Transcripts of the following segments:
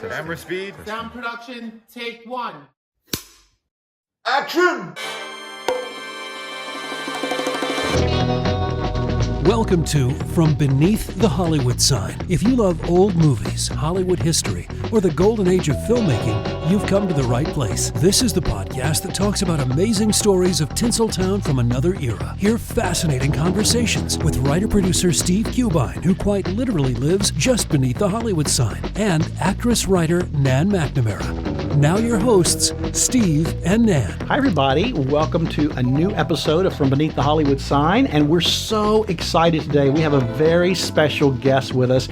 Camera speed. Sound production, take one. Action! Welcome to From Beneath the Hollywood Sign. If you love old movies, Hollywood history, or the golden age of filmmaking, you've come to the right place. This is the podcast that talks about amazing stories of Tinseltown from another era. Hear fascinating conversations with writer-producer Steve Cubine, who quite literally lives just beneath the Hollywood sign, and actress-writer Nan McNamara. Now your hosts, Steve and Nan. Hi, everybody. Welcome to a new episode of From Beneath the Hollywood Sign, and we're so excited today. We have a very special guest with us,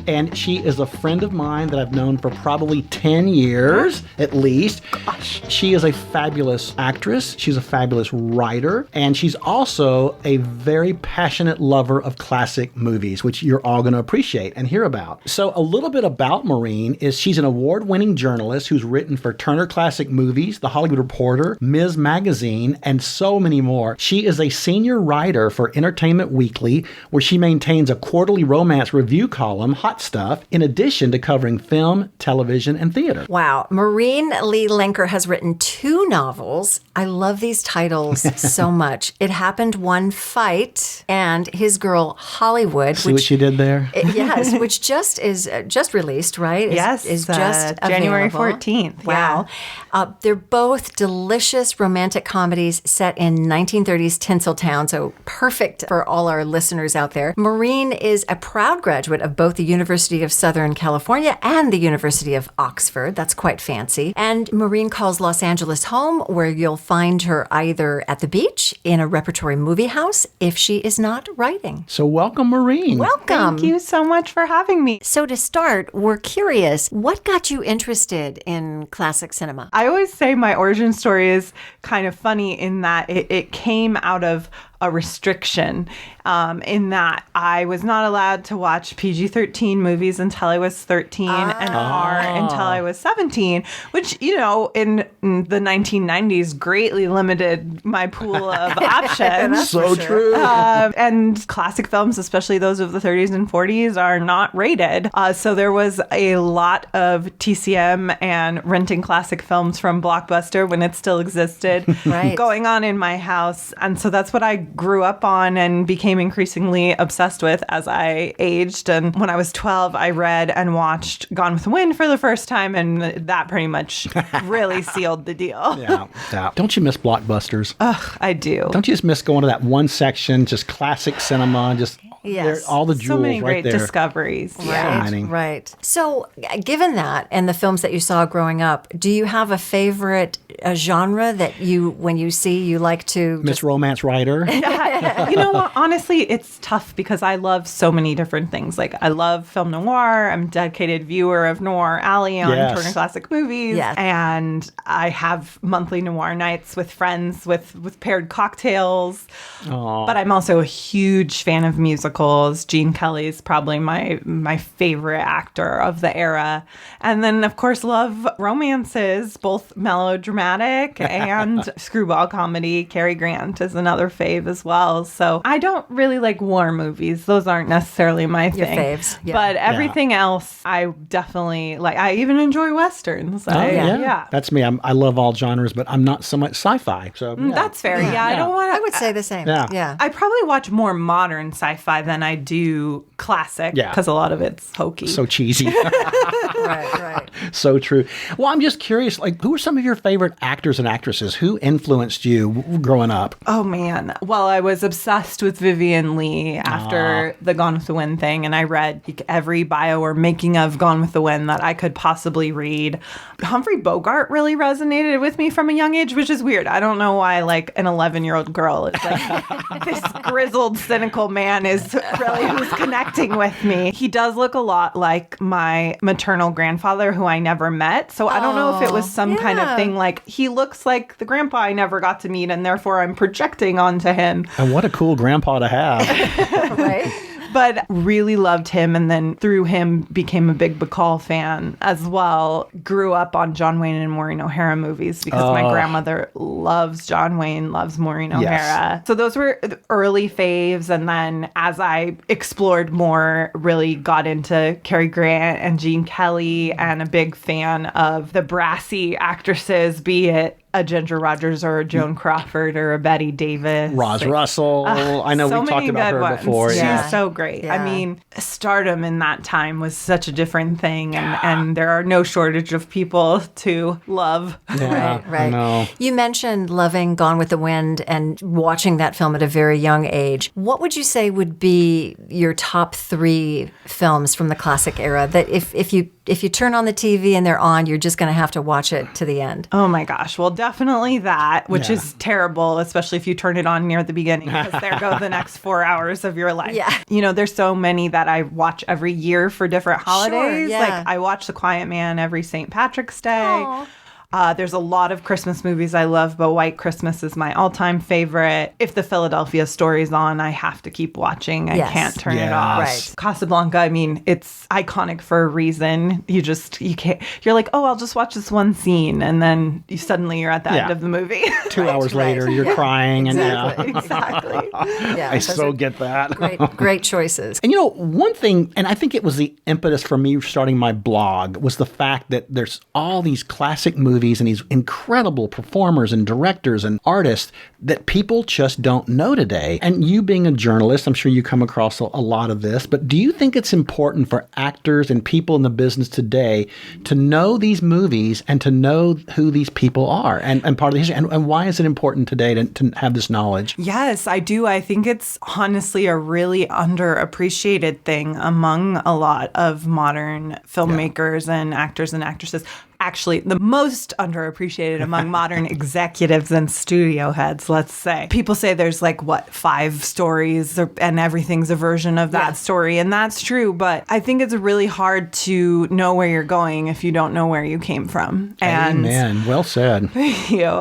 and she is a friend of mine that I've known for probably 10 years, at least. She is a fabulous actress. She's a fabulous writer, and she's also a very passionate lover of classic movies, which you're all going to appreciate and hear about. So a little bit about Maureen is she's an award-winning journalist who's written for Turner Classic Movies, The Hollywood Reporter, Ms. Magazine, and so many more. She is a senior writer for Entertainment Weekly, where she maintains a quarterly romance review column, Hot Stuff, in addition to covering film, television, and theater. Wow. Maureen Lee Lenker has written 2 novels. I love these titles so much. It Happened One Fight and His Girl Hollywood. See what she did there? Yes, which just released, right? Is just January 14th. Wow. Yeah. They're both delicious romantic comedies set in 1930s Tinseltown, so perfect for all our listeners out there. Maureen is a proud graduate of both the University of Southern California and the University of Oxford. That's quite fancy. And Maureen calls Los Angeles home, where you'll find her either at the beach, in a repertory movie house, if she is not writing. So welcome, Maureen. Welcome. Thank you so much for having me. So to start, we're curious, what got you interested in classic cinema? I always say my origin story is kind of funny in that it came out of a restriction in that I was not allowed to watch PG-13 movies until I was 13 and R until I was 17, which, you know, in the 1990s greatly limited my pool of options. So true. And classic films, especially those of the 30s and 40s, are not rated. So there was a lot of TCM and renting classic films from Blockbuster when it still existed going on in my house. And so that's what I grew up on and became increasingly obsessed with as I aged. And when I was 12, I read and watched Gone with the Wind for the first time, and that pretty much really sealed the deal. Yeah. Don't you miss Blockbusters? I do. Don't you just miss going to that one section, just classic cinema, just all the jewels so many right great there. discoveries. Right. So given that and the films that you saw growing up, do you have a favorite genre that you, when you see, you like to... Miss Romance Writer. You know what? Honestly, it's tough because I love so many different things. Like, I love film noir. I'm a dedicated viewer of Noir Alley on Turner Classic Movies. Yes. And I have monthly noir nights with friends with paired cocktails. Aww. But I'm also a huge fan of musicals. Gene Kelly's probably my favorite actor of the era. And then, of course, love romances, both melodramatic and screwball comedy. Cary Grant is another fave as well. So I don't really like war movies. Those aren't necessarily my Your thing. faves. Yeah. But everything else, I definitely like. I even enjoy Westerns. That's me. I love all genres, but I'm not so much sci-fi. So That's fair. Yeah, I don't want to. I would say the same. Yeah. I probably watch more modern sci-fi than I do classic because a lot of it's hokey. So cheesy. Right. So true. Well, I'm just curious, like, who are some of your favorite actors and actresses? Who influenced you growing up? Oh, man. Well, I was obsessed with Vivien Leigh after the Gone with the Wind thing, and I read every bio or making of Gone with the Wind that I could possibly read. Humphrey Bogart really resonated with me from a young age, which is weird. I don't know why, like, an 11-year-old girl is like, this grizzled, cynical man is really who's connecting with me. He does look a lot like my maternal grandfather, who I never met. So I don't know if it was some kind of thing like, he looks like the grandpa I never got to meet, and therefore I'm projecting onto him. And what a cool grandpa to have. Right. But really loved him, and then through him became a big Bacall fan as well. Grew up on John Wayne and Maureen O'Hara movies because my grandmother loves John Wayne, loves Maureen O'Hara. So those were the early faves, and then as I explored more, really got into Cary Grant and Gene Kelly, and a big fan of the brassy actresses, be it a Ginger Rogers or a Joan Crawford or a Betty Davis. Roz Russell. I know so we've talked many about good her ones. before. She's so great. Yeah. I mean, stardom in that time was such a different thing, and there are no shortage of people to love. Yeah, Right. I know. You mentioned loving Gone with the Wind and watching that film at a very young age. What would you say would be your top 3 films from the classic era that if you turn on the TV and they're on, you're just going to have to watch it to the end? Oh my gosh. Well, definitely that, which is terrible, especially if you turn it on near the beginning, because there go the next 4 hours of your life. Yeah. You know, there's so many that I watch every year for different holidays. yeah. Like I watch The Quiet Man every St. Patrick's Day. Aw. There's a lot of Christmas movies I love, but White Christmas is my all-time favorite. If the Philadelphia Story's on, I have to keep watching. I Yes. can't turn it Yes. off. Right. Casablanca, I mean, it's iconic for a reason. You can't, you're like, oh, I'll just watch this one scene. And then you're at the end of the movie. 2 hours later, you're crying. Exactly. Exactly. Yeah, I those so are get that. great choices. And one thing, and I think it was the impetus for me starting my blog, was the fact that there's all these classic movies and these incredible performers and directors and artists that people just don't know today. And you being a journalist, I'm sure you come across a lot of this, but do you think it's important for actors and people in the business today to know these movies and to know who these people are and part of the history? And why is it important today to have this knowledge? Yes, I do. I think it's honestly a really underappreciated thing among a lot of modern filmmakers and actors and actresses. Actually, the most underappreciated among modern executives and studio heads, let's say. People say there's 5 stories and everything's a version of that story. And that's true. But I think it's really hard to know where you're going if you don't know where you came from. And Amen. Well said.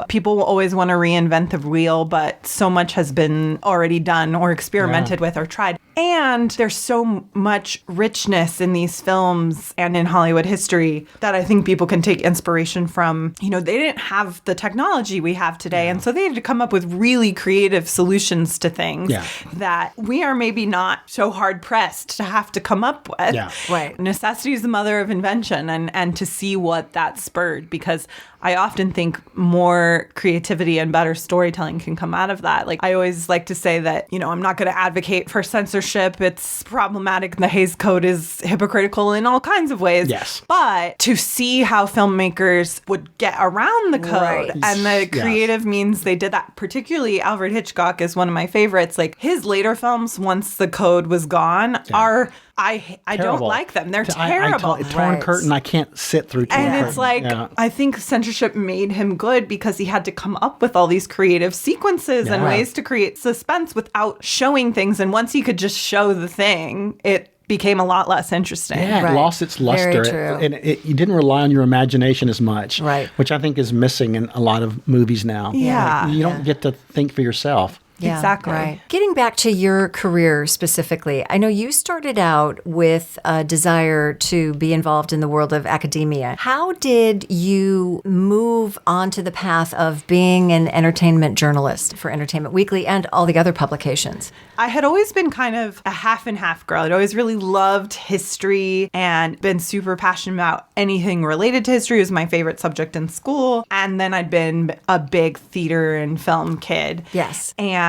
people will always want to reinvent the wheel, but so much has been already done or experimented with or tried. And there's so much richness in these films and in Hollywood history that I think people can take inspiration from. They didn't have the technology we have today. And so they had to come up with really creative solutions to things that we are maybe not so hard pressed to have to come up with. Yeah. Right. Necessity is the mother of invention, and to see what that spurred, because I often think more creativity and better storytelling can come out of that. I always like to say that, I'm not going to advocate for censorship. It's problematic. The Hays Code is hypocritical in all kinds of ways. Yes. But to see how filmmakers would get around the code Right. and the creative means they did that, particularly Alfred Hitchcock is one of my favorites. His later films, once the code was gone, are... I don't like them. They're terrible. Torn Curtain, I can't sit through Torn Curtain. And it's I think censorship made him good because he had to come up with all these creative sequences and ways to create suspense without showing things. And once he could just show the thing, it became a lot less interesting. Yeah, Right. it lost its luster. Very true. You didn't rely on your imagination as much, Right. which I think is missing in a lot of movies now. Yeah. You don't get to think for yourself. Yeah, Exactly. Right. Getting back to your career specifically, I know you started out with a desire to be involved in the world of academia. How did you move onto the path of being an entertainment journalist for Entertainment Weekly and all the other publications? I had always been kind of a half and half girl. I'd always really loved history and been super passionate about anything related to history. It was my favorite subject in school. And then I'd been a big theater and film kid. Yes. And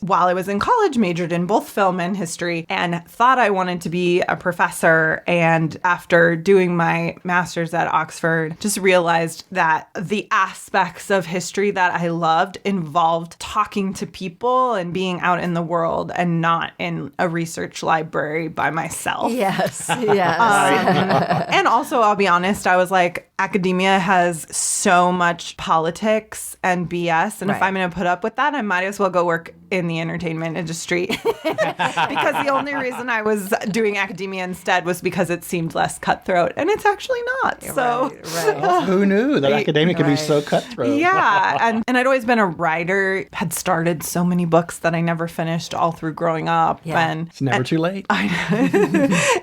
while I was in college, majored in both film and history and thought I wanted to be a professor. And after doing my master's at Oxford, just realized that the aspects of history that I loved involved talking to people and being out in the world and not in a research library by myself. Yes. Yes. And also, I'll be honest, I was like, academia has so much politics and BS. And if Right. I'm going to put up with that, I might as well go work in the entertainment industry because the only reason I was doing academia instead was because it seemed less cutthroat, and it's actually not. So Right. Well, who knew that academia could be so cutthroat? yeah, and I'd always been a writer, had started so many books that I never finished all through growing up. Yeah. And It's never too late.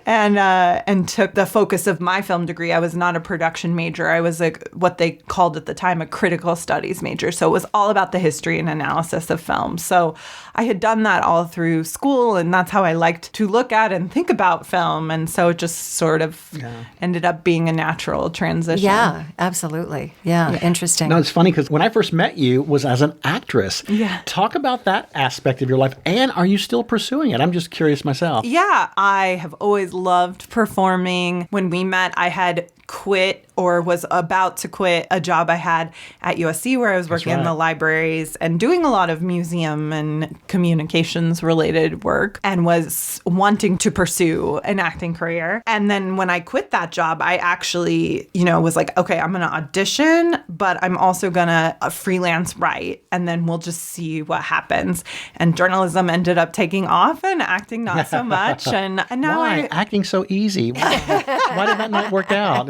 and took the focus of my film degree. I was not a production major. I was what they called at the time a critical studies major. So it was all about the history and analysis of film. So I had done that all through school, and that's how I liked to look at and think about film. And so it just sort of ended up being a natural transition. Yeah, absolutely. Yeah, interesting. No, it's funny because when I first met you was as an actress. Yeah. Talk about that aspect of your life, and are you still pursuing it? I'm just curious myself. Yeah, I have always loved performing. When we met, I had quit or was about to quit a job I had at USC where I was working in the libraries and doing a lot of museum and communications related work, and was wanting to pursue an acting career. And then when I quit that job, I actually, was like, okay, I'm going to audition, but I'm also going to freelance write, and then we'll just see what happens. And journalism ended up taking off and acting not so much. And now Why? Acting so easy. Why did that not work out?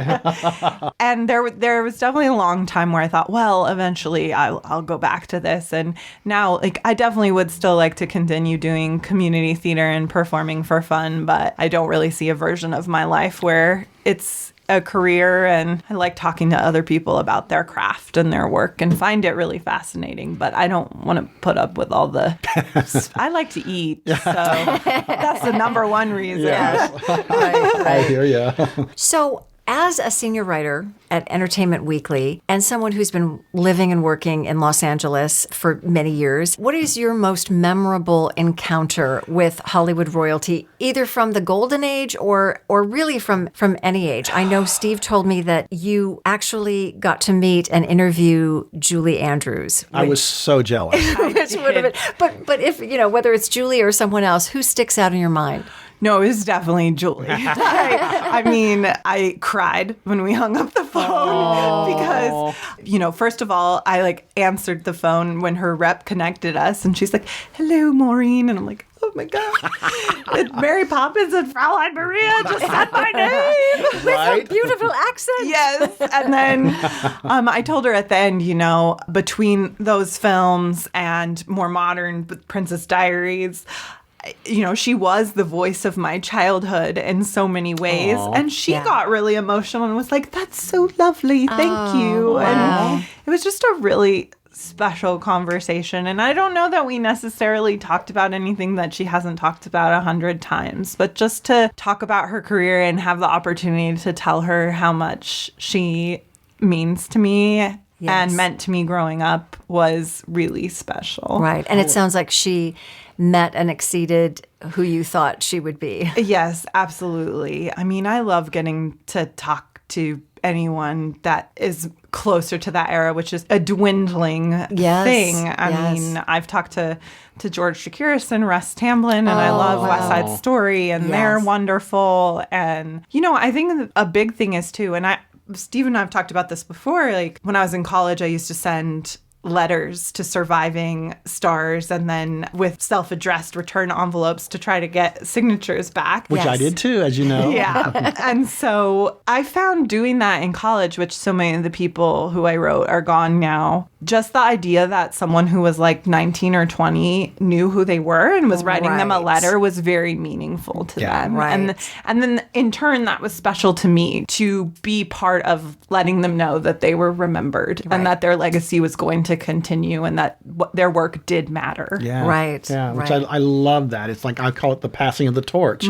And there was definitely a long time where I thought, well, eventually I'll go back to this. And now, I definitely would still like to continue doing community theater and performing for fun, but I don't really see a version of my life where it's a career, and I like talking to other people about their craft and their work and find it really fascinating, but I don't want to put up with all the I like to eat, so that's the number one reason. Yes. I hear you. So, as a senior writer at Entertainment Weekly and someone who's been living and working in Los Angeles for many years, what is your most memorable encounter with Hollywood royalty, either from the golden age or really from any age? I know Steve told me that you actually got to meet and interview Julie Andrews. I was so jealous. Which would have been, but if, whether it's Julie or someone else, who sticks out in your mind? No, it was definitely Julie. I mean, I cried when we hung up the phone because, first of all, I answered the phone when her rep connected us, and she's like, "Hello, Maureen," and I'm like, "Oh my God, Mary Poppins and Fraulein Maria just said my name With a beautiful accent." Yes. And then I told her at the end, between those films and more modern Princess Diaries, she was the voice of my childhood in so many ways. Aww. And she got really emotional and was like, "That's so lovely. Thank you." Wow. And it was just a really special conversation. And I don't know that we necessarily talked about anything that she hasn't talked about 100 times, but just to talk about her career and have the opportunity to tell her how much she means to me and meant to me growing up was really special. Right. And it sounds like she met and exceeded who you thought she would be. Yes, absolutely. I mean, I love getting to talk to anyone that is closer to that era, which is a dwindling thing. I mean, I've talked to George Chakiris and Russ Tamblyn, and I love West Side Story, and they're wonderful. And, I think a big thing is, too, and Steve and I have talked about this before, when I was in college, I used to send letters to surviving stars and then with self-addressed return envelopes to try to get signatures back. Which I did too, as you know. Yeah. And so I found doing that in college, which so many of the people who I wrote are gone now, just the idea that someone who was 19 or 20 knew who they were and was writing them a letter was very meaningful to them. Right. And then in turn, that was special to me to be part of letting them know that they were remembered and that their legacy was going to continue and that their work did matter. Yeah. Right. Yeah. Which right. I love that. It's I call it the passing of the torch.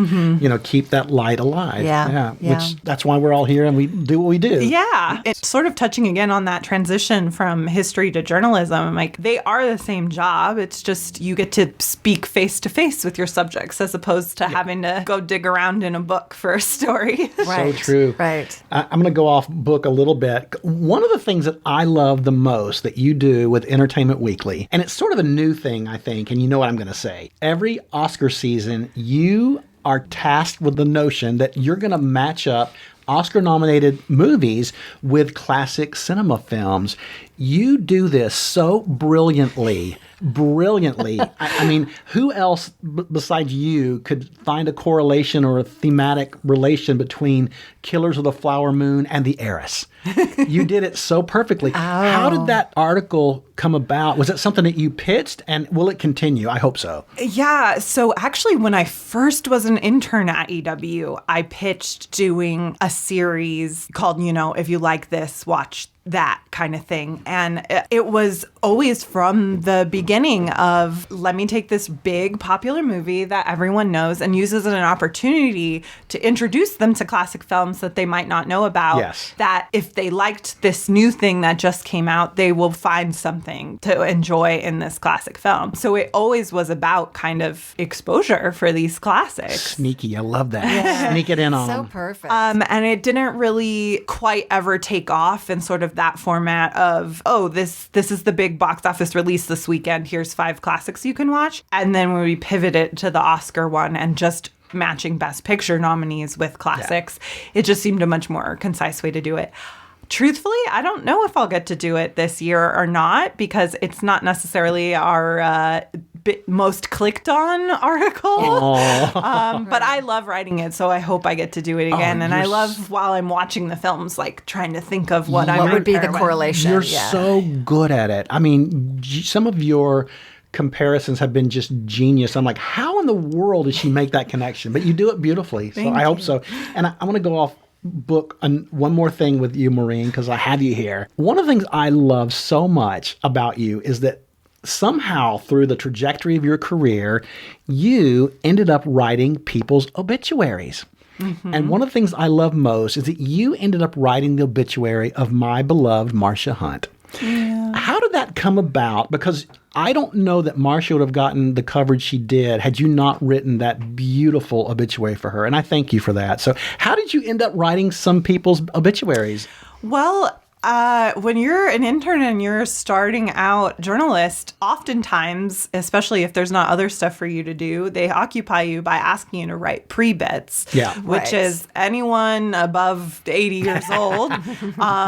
Keep that light alive. Yeah. Which that's why we're all here and we do what we do. Yeah. It's sort of touching again on that transition from history to journalism. They are the same job. It's just you get to speak face to face with your subjects as opposed to having to go dig around in a book for a story. Right. So true. Right. I'm going to go off book a little bit. One of the things that I love the most that you do with Entertainment Weekly, and it's sort of a new thing, I think, and you know what I'm going to say. Every Oscar season, you are tasked with the notion that you're going to match up Oscar-nominated movies with classic cinema films. you do this so brilliantly. I mean, who else besides you could find a correlation or a thematic relation between Killers of the Flower Moon and The Heiress? You did it so perfectly. How did that article come about? Was it something that you pitched, and will it continue? I hope so. Yeah. So actually, when I first was an intern at EW, I pitched doing a series called, If You Like This, Watch That kind of thing. And it was always from the beginning of, let me take this big popular movie that everyone knows and use as an opportunity to introduce them to classic films that they might not know about. Yes. That if they liked this new thing that just came out, they will find something to enjoy in this classic film. So it always was about kind of exposure for these classics. Sneaky. I love that. Yeah. Sneak it in on So them. perfect. And it didn't really quite ever take off in sort of that format of, this is the big box office release this weekend. Here's 5 classics you can watch. And then when we pivoted to the Oscar one and just matching Best Picture nominees with classics, it just seemed a much more concise way to do it. Truthfully, I don't know if I'll get to do it this year or not, because it's not necessarily our most clicked on article. But I love writing it, so I hope I get to do it again. And I love, while I'm watching the films, like trying to think of what would be the correlation. You're so good at it. I mean, some of your comparisons have been just genius. I'm like, how in the world did she make that connection? But you do it beautifully. So I hope so. And I want to go off book one more thing with you, Maureen, because I have you here. One of the things I love so much about you is that somehow through the trajectory of your career, you ended up writing people's obituaries. Mm-hmm. And one of the things I love most is that you ended up writing the obituary of my beloved Marcia Hunt. Yeah. How did that come about? Because I don't know that Marcia would have gotten the coverage she did had you not written that beautiful obituary for her. And I thank you for that. So how did you end up writing some people's obituaries? Well, when you're an intern and you're starting out journalist, oftentimes, especially if there's not other stuff for you to do, they occupy you by asking you to write pre-bits, which is anyone above 80 years old.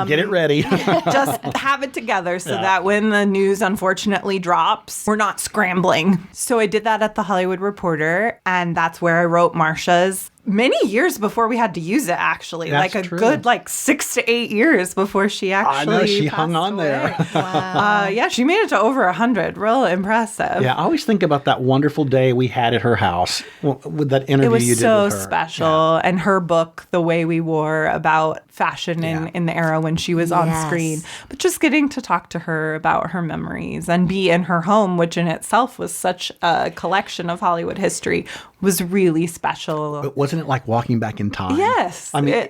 Get it ready. Just have it together so that when the news unfortunately drops, we're not scrambling. So I did that at the Hollywood Reporter, and that's where I wrote Marcia's. Many years before we had to use it, actually. That's like a true. Good 6 to 8 years before she actually I know, she passed hung on away. there. Wow. She made it to over 100. Real impressive. Yeah, I always think about that wonderful day we had at her house with that interview It was you did so with her. special. And her book, The Way We Wore, about fashion in the era when she was on screen. But just getting to talk to her about her memories and be in her home, which in itself was such a collection of Hollywood history, was really special. But wasn't it like walking back in time? Yes. I mean,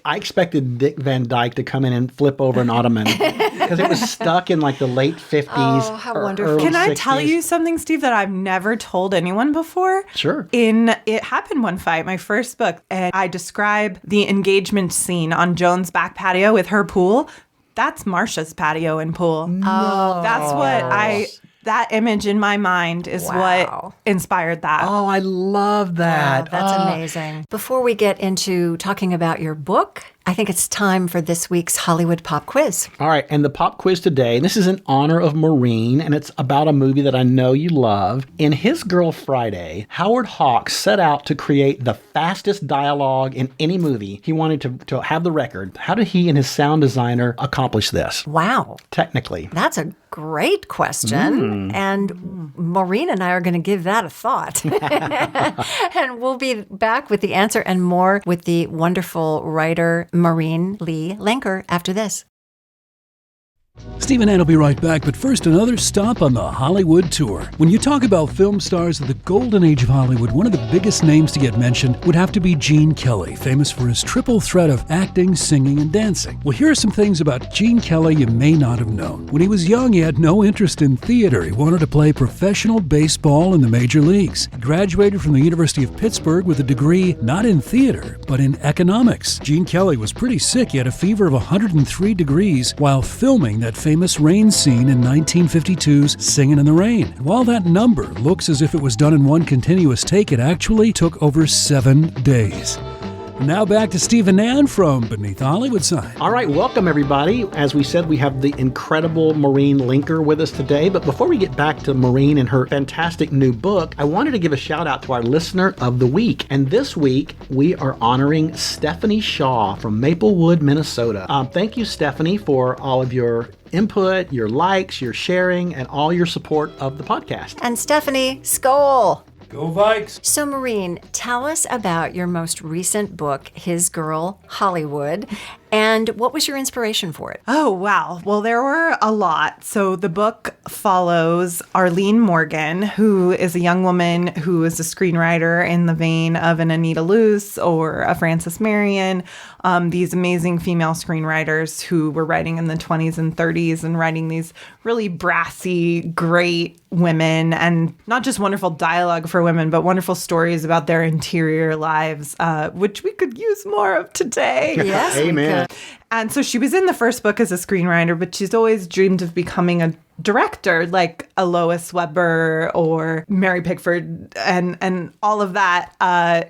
I expected Dick Van Dyke to come in and flip over an ottoman because it was stuck in the late 50s. Oh, how wonderful. Can I 60s. tell you something, Steve, that I've never told anyone before? Sure. It Happened One Fight, my first book, and I describe the engagement scene on Joan's back patio with her pool. That's Marcia's patio and pool. Oh. That's what that image in my mind is what inspired that. Oh, I love that. Wow, that's amazing. Before we get into talking about your book, I think it's time for this week's Hollywood Pop Quiz. All right, and the pop quiz today, this is in honor of Maureen, and it's about a movie that I know you love. In His Girl Friday, Howard Hawks set out to create the fastest dialogue in any movie. He wanted to have the record. How did he and his sound designer accomplish this? Wow. Technically. That's a great question. And Maureen and I are going to give that a thought. And we'll be back with the answer and more with the wonderful writer Maureen Leigh Lenker after this. Steve and Ann will be right back, but first another stop on the Hollywood tour. When you talk about film stars of the golden age of Hollywood, one of the biggest names to get mentioned would have to be Gene Kelly, famous for his triple threat of acting, singing, and dancing. Well, here are some things about Gene Kelly you may not have known. When he was young, he had no interest in theater. He wanted to play professional baseball in the major leagues. He graduated from the University of Pittsburgh with a degree not in theater, but in economics. Gene Kelly was pretty sick. He had a fever of 103 degrees while filming that famous rain scene in 1952's Singin' in the Rain. And while that number looks as if it was done in one continuous take, it actually took over 7 days. Now back to Steve and Nan from Beneath the Hollywood Sign. All right, welcome everybody. As we said, we have the incredible Maureen Lenker with us today. But before we get back to Maureen and her fantastic new book, I wanted to give a shout out to our listener of the week. And this week, we are honoring Stephanie Shaw from Maplewood, Minnesota. Thank you, Stephanie, for all of your input, your likes, your sharing, and all your support of the podcast. And Stephanie, skål! Go Vikes! So, Maureen, tell us about your most recent book, His Girl, Hollywood, and what was your inspiration for it? Oh, wow. Well, there were a lot. So the book follows Arlene Morgan, who is a young woman who is a screenwriter in the vein of an Anita Luce or a Frances Marion, these amazing female screenwriters who were writing in the 20s and 30s and writing these really brassy, great women, and not just wonderful dialogue for women, but wonderful stories about their interior lives, which we could use more of today. Yes, Amen. And so she was in the first book as a screenwriter, but she's always dreamed of becoming a director like a Lois Weber or Mary Pickford and all of that.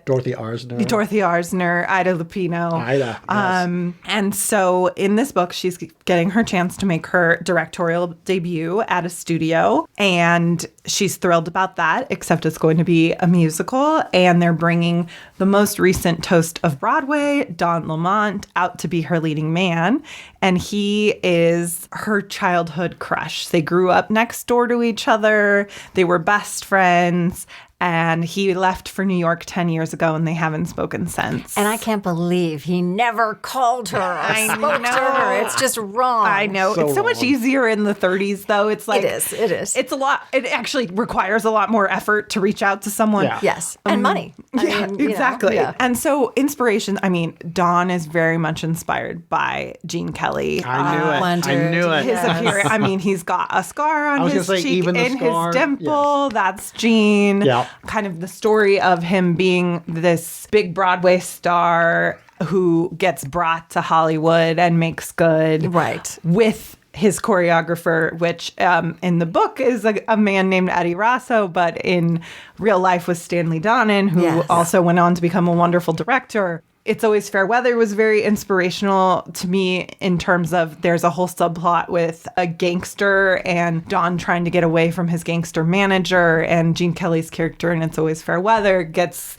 Dorothy Arzner, Ida Lupino. Ida, yes. And so in this book, she's getting her chance to make her directorial debut at a studio. And she's thrilled about that, except it's going to be a musical. And they're bringing the most recent toast of Broadway, Don Lamont, out to be her leading man. And he is her childhood crush. They grew up next door to each other. They were best friends. And he left for New York 10 years ago, and they haven't spoken since. And I can't believe he never called her or spoke to her. It's just wrong. I know. So it's so much wrong. easier in the 30s, though. It's like... It is. It's a lot... It actually requires a lot more effort to reach out to someone. Yeah. Yes. And money. I Yeah, mean, you know, exactly. yeah. And so inspiration, I mean, Don is very much inspired by Gene Kelly. I knew it. Leonard, I knew it. His Yes. appearance. I mean, he's got a scar on I was his gonna say, cheek, even the in scar. his dimple. That's Gene. Yeah. Kind of the story of him being this big Broadway star who gets brought to Hollywood and makes good. Right. With his choreographer, which in the book is a man named Eddie Rosso, but in real life was Stanley Donen, who Yes. also went on to become a wonderful director. It's Always Fair Weather was very inspirational to me in terms of there's a whole subplot with a gangster and Don trying to get away from his gangster manager, and Gene Kelly's character in It's Always Fair Weather gets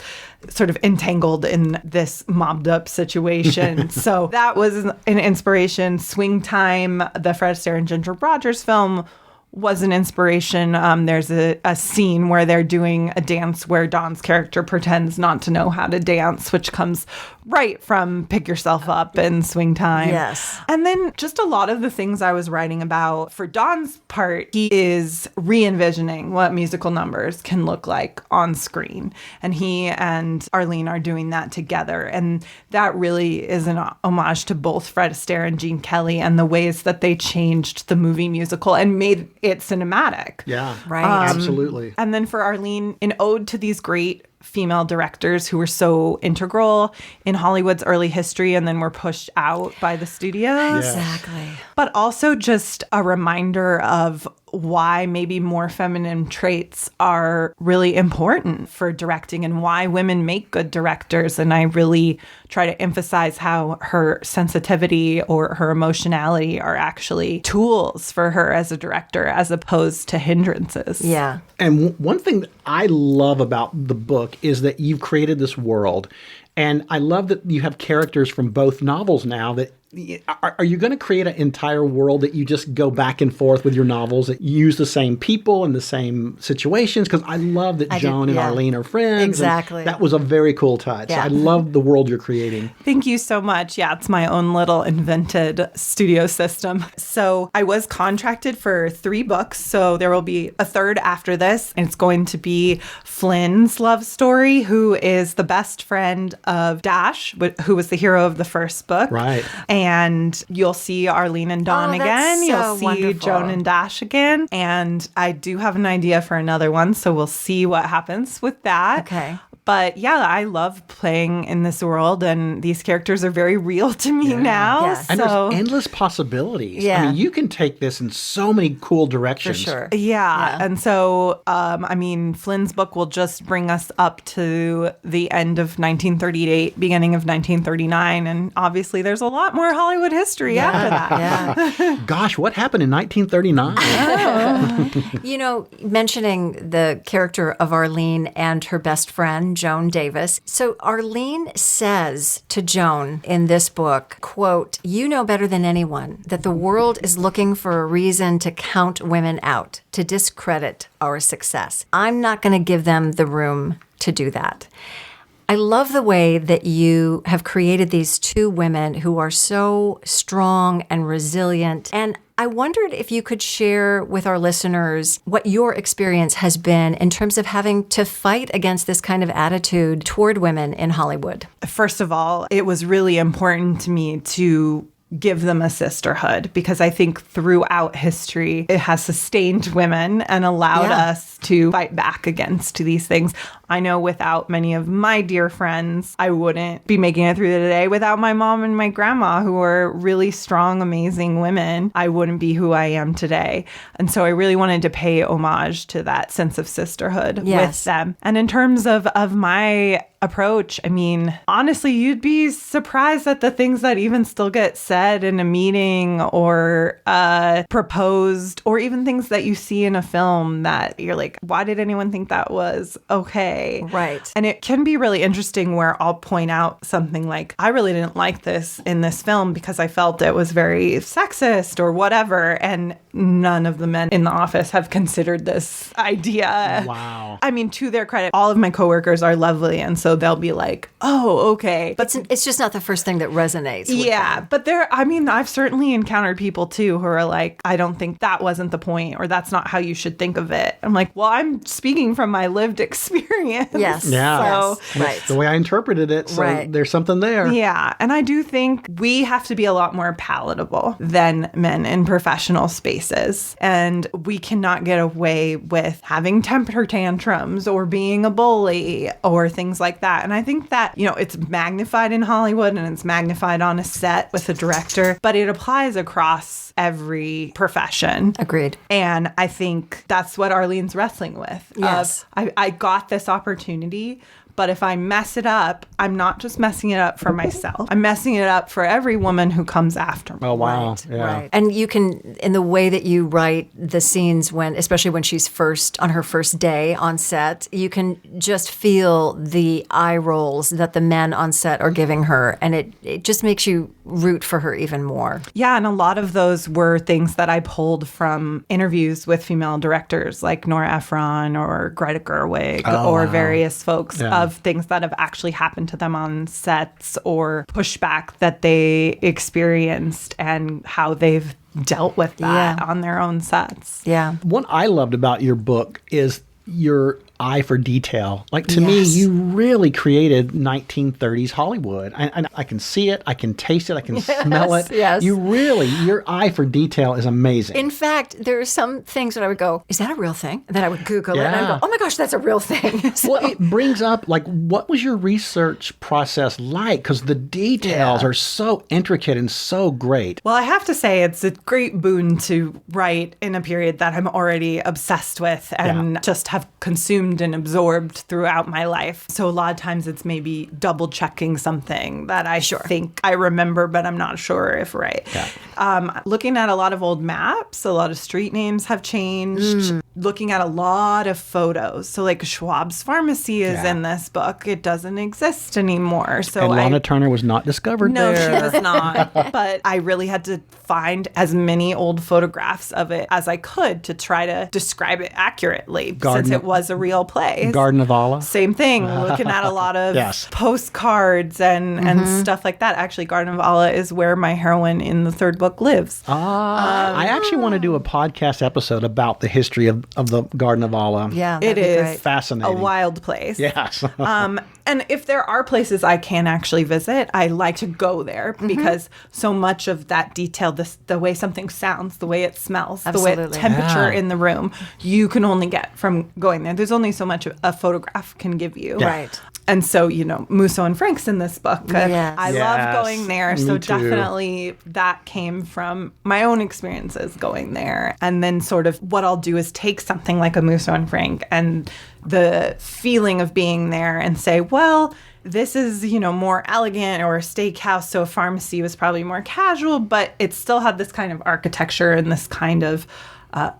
sort of entangled in this mobbed up situation. So that was an inspiration. Swing Time, the Fred Astaire and Ginger Rogers film, was an inspiration. There's a scene where they're doing a dance where Don's character pretends not to know how to dance, which comes right from Pick Yourself Up and Swing Time. Yes. And then just a lot of the things I was writing about for Don's part, he is re-envisioning what musical numbers can look like on screen. And he and Arlene are doing that together. And that really is an homage to both Fred Astaire and Gene Kelly and the ways that they changed the movie musical and made it cinematic. Yeah. Right. Absolutely. And then for Arlene, an ode to these great female directors who were so integral in Hollywood's early history and then were pushed out by the studios. Exactly. But also just a reminder of why maybe more feminine traits are really important for directing and why women make good directors. And I really try to emphasize how her sensitivity or her emotionality are actually tools for her as a director as opposed to hindrances. Yeah. And one thing that I love about the book is that you've created this world. And I love that you have characters from both novels now that are you going to create an entire world that you just go back and forth with your novels that use the same people and the same situations? Because I love that Joan and Arlene are friends. Exactly. That was a very cool touch. Yeah. I love the world you're creating. Thank you so much. Yeah, it's my own little invented studio system. So I was contracted for 3 books. So there will be a third after this. And it's going to be Flynn's love story, who is the best friend of Dash, who was the hero of the first book. Right. And you'll see Arlene and Dawn Oh, again. that's so You'll see wonderful. Joan and Dash again. And I do have an idea for another one. So we'll see what happens with that. Okay. But yeah, I love playing in this world, and these characters are very real to me now. Yes. And So there's endless possibilities. Yeah. I mean, you can take this in so many cool directions. For sure. yeah. And so, I mean, Flynn's book will just bring us up to the end of 1938, beginning of 1939. And obviously, there's a lot more Hollywood history after that. Yeah. Gosh, what happened in 1939? You know, mentioning the character of Arlene and her best friend, Joan Davis. So Arlene says to Joan in this book, quote, "You know better than anyone that the world is looking for a reason to count women out, to discredit our success. I'm not going to give them the room to do that." I love the way that you have created these two women who are so strong and resilient. And I wondered if you could share with our listeners what your experience has been in terms of having to fight against this kind of attitude toward women in Hollywood. First of all, it was really important to me to give them a sisterhood, because I think throughout history, it has sustained women and allowed us to fight back against these things. I know without many of my dear friends, I wouldn't be making it through the day. Without my mom and my grandma, who are really strong, amazing women, I wouldn't be who I am today. And so I really wanted to pay homage to that sense of sisterhood with them. And in terms of my approach, I mean, honestly, you'd be surprised at the things that even still get said in a meeting or proposed, or even things that you see in a film that you're like, why did anyone think that was okay? Right. And it can be really interesting where I'll point out something like, I really didn't like this in this film because I felt it was very sexist or whatever. And none of the men in the office have considered this idea. Wow. I mean, to their credit, all of my coworkers are lovely. And so they'll be like, oh, okay. But it's just not the first thing that resonates with them. But I've certainly encountered people too who are like, I don't think that wasn't the point, or that's not how you should think of it. I'm like, well, I'm speaking from my lived experience. Yes. Yeah. Yes. Right. The way I interpreted it, so there's something there. Yeah. And I do think we have to be a lot more palatable than men in professional spaces. And we cannot get away with having temper tantrums or being a bully or things like that. And I think that, you know, it's magnified in Hollywood and it's magnified on a set with a director, but it applies across every profession. Agreed. And I think that's what Arlene's wrestling with. Yes. I got this opportunity, but if I mess it up, I'm not just messing it up for myself. I'm messing it up for every woman who comes after me. Oh, wow. Right, Yeah. right. And you can, in the way that you write the scenes when, especially when she's on her first day on set, you can just feel the eye rolls that the men on set are giving her. And it just makes you root for her even more. Yeah, and a lot of those were things that I pulled from interviews with female directors like Nora Ephron or Greta Gerwig or various folks of things that have actually happened to them on sets or pushback that they experienced and how they've dealt with that on their own sets. Yeah. What I loved about your book is your eye for detail. Like, to me, you really created 1930s Hollywood. And I can see it, I can taste it, I can smell it. Yes. Your eye for detail is amazing. In fact, there are some things that I would go, is that a real thing? And then I would Google it and I'd go, oh my gosh, that's a real thing. So, Well, it brings up, like, what was your research process like? Because the details are so intricate and so great. Well, I have to say it's a great boon to write in a period that I'm already obsessed with and just have consumed and absorbed throughout my life. So a lot of times it's maybe double checking something that I think I remember, but I'm not sure if right. Yeah. Looking at a lot of old maps, a lot of street names have changed. Looking at a lot of photos. So like Schwab's Pharmacy is in this book. It doesn't exist anymore. So And Lana Turner was not discovered No, there. she was not. But I really had to find as many old photographs of it as I could to try to describe it accurately, since it was a real place. Garden of Allah. Same thing. Looking at a lot of postcards and stuff like that. Actually, Garden of Allah is where my heroine in the third book lives. I actually want to do a podcast episode about the history of the Garden of Allah. yeah, It that'd be is great. Fascinating. a wild place. Yes. And if there are places I can actually visit, I like to go there because so much of that detail, the way something sounds, the way it smells, the way Absolutely. temperature in the room, you can only get from going there. There's only so much a photograph can give you. Right. And so, Musso and Frank's in this book. Yes. I Yes, love going there. So me too. definitely that came from my own experiences going there. And then sort of what I'll do is take something like a Musso and Frank and the feeling of being there and say, well, this is, more elegant, or a steakhouse, so a pharmacy was probably more casual, but it still had this kind of architecture and this kind of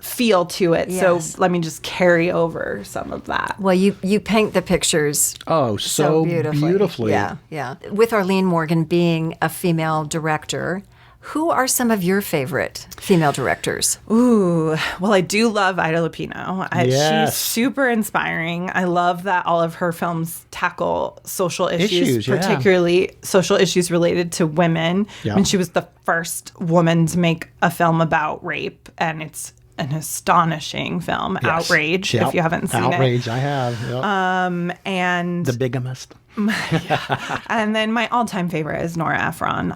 feel to it. Yes. So let me just carry over some of that. Well, you paint the pictures so beautifully. Yeah. With Arlene Morgan being a female director, who are some of your favorite female directors? Ooh, well, I do love Ida Lupino. Yes. She's super inspiring. I love that all of her films tackle social issues, yeah. particularly social issues related to women. Yeah. I mean, she was the first woman to make a film about rape, and it's an astonishing film, Yes. Outrage, Yep. if you haven't seen Outrage, I have. Yep. And The Bigamist. And then my all-time favorite is Nora Ephron.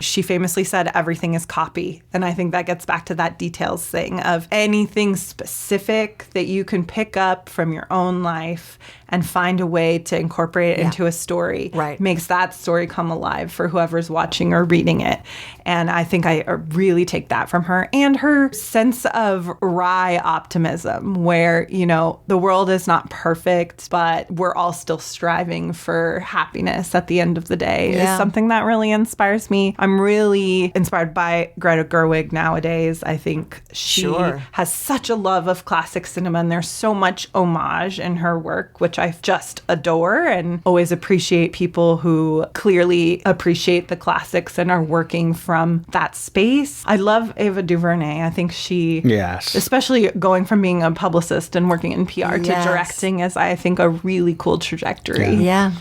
She famously said everything is copy. And I think that gets back to that details thing of anything specific that you can pick up from your own life and find a way to incorporate it into a story. Right. Makes that story come alive for whoever's watching or reading it. And I think I really take that from her. And her sense of wry optimism where, the world is not perfect, but we're all still striving for happiness at the end of the day is something that really inspires me. I'm really inspired by Greta Gerwig nowadays. I think she has such a love of classic cinema, and there's so much homage in her work, which I just adore, and always appreciate people who clearly appreciate the classics and are working from that space. I love Ava DuVernay. I think she, especially going from being a publicist and working in PR to directing, is, I think, a really cool trajectory. Yeah,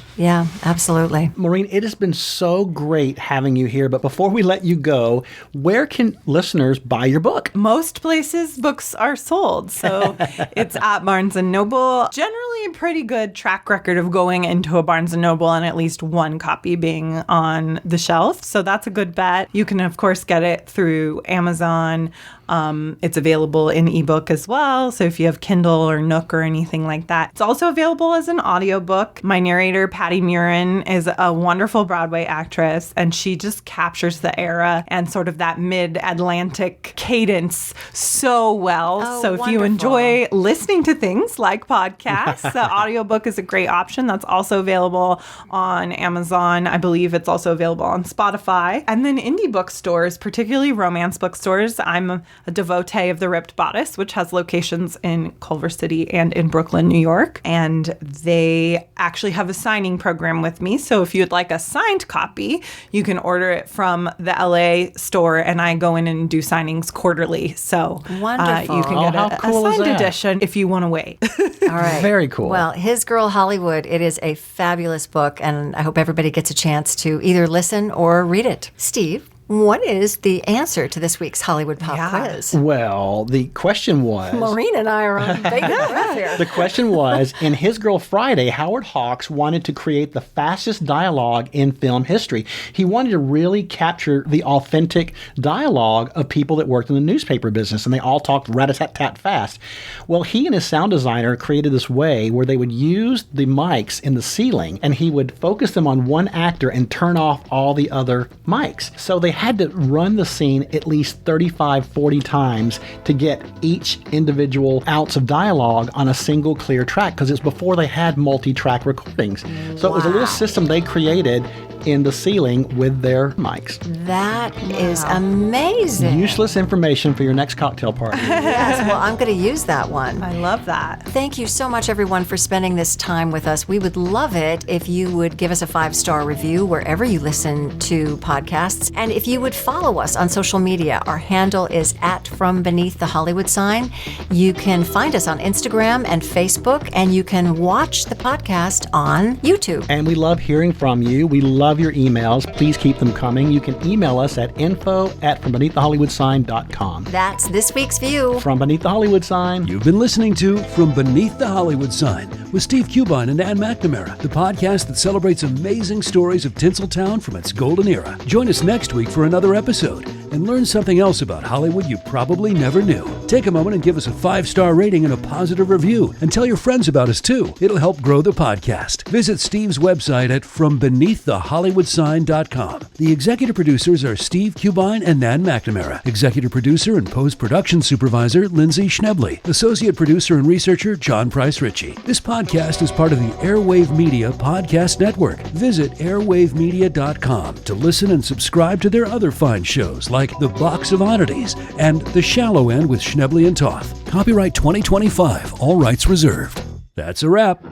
absolutely. Maureen, it has been so great having you here. But before we let you go, where can listeners buy your book? Most places books are sold. So it's at Barnes & Noble. Generally a pretty good track record of going into a Barnes & Noble and at least one copy being on the shelf. So that's a good bet. You can, of course, get it through Amazon. It's available in ebook as well. So if you have Kindle or Nook or anything like that, it's also available as an audiobook. My narrator, Patty Murin, is a wonderful Broadway actress, and she just captures the era and sort of that mid-Atlantic cadence so well. Oh, so if you wonderful. enjoy listening to things like podcasts, the audiobook is a great option. That's also available on Amazon. I believe it's also available on Spotify. And then indie bookstores, particularly romance bookstores. I'm a devotee of The Ripped Bodice, which has locations in Culver City and in Brooklyn, New York. And they actually have a signing program with me. So if you'd like a signed copy, you can order it from the LA store, and I go in and do signings quarterly. So Wonderful. you can get how a cool is signed that? edition if you want to wait. All right. Very cool. Well, His Girl Hollywood, it is a fabulous book, and I hope everybody gets a chance to either listen or read it. Steve, what is the answer to this week's Hollywood Pop Quiz? Well, the question was... Maureen and I are on bated breath here. The question was, in His Girl Friday, Howard Hawks wanted to create the fastest dialogue in film history. He wanted to really capture the authentic dialogue of people that worked in the newspaper business, and they all talked rat-a-tat-tat fast. Well, he and his sound designer created this way where they would use the mics in the ceiling, and he would focus them on one actor and turn off all the other mics. So they had to run the scene at least 35, 40 times to get each individual ounce of dialogue on a single clear track, because it's before they had multi-track recordings. So it was a little system they created in the ceiling with their mics. That is amazing. Useless information for your next cocktail party. Yes, well, I'm going to use that one. I love that. Thank you so much, everyone, for spending this time with us. We would love it if you would give us a 5-star review wherever you listen to podcasts. And if you would follow us on social media, our handle is @FromBeneathTheHollywoodSign. You can find us on Instagram and Facebook, and you can watch the podcast on YouTube. And we love hearing from you. We love your emails. Please keep them coming. You can email us at info@FromBeneathTheHollywoodSign.com. That's this week's view. From Beneath the Hollywood Sign. You've been listening to From Beneath the Hollywood Sign with Steve Cubine and Ann McNamara, the podcast that celebrates amazing stories of Tinseltown from its golden era. Join us next week for another episode. and learn something else about Hollywood you probably never knew. Take a moment and give us a 5-star rating and a positive review, and tell your friends about us too. It'll help grow the podcast. Visit Steve's website at FromBeneathTheHollywoodSign.com. The executive producers are Steve Cubine and Nan McNamara. Executive producer and post-production supervisor Lindsay Schnebley. Associate producer and researcher John Price Ritchie. This podcast is part of the Airwave Media Podcast Network. Visit airwavemedia.com to listen and subscribe to their other fine shows like The Box of Oddities and The Shallow End with Schnebley and Toth. Copyright 2025. All rights reserved. That's a wrap.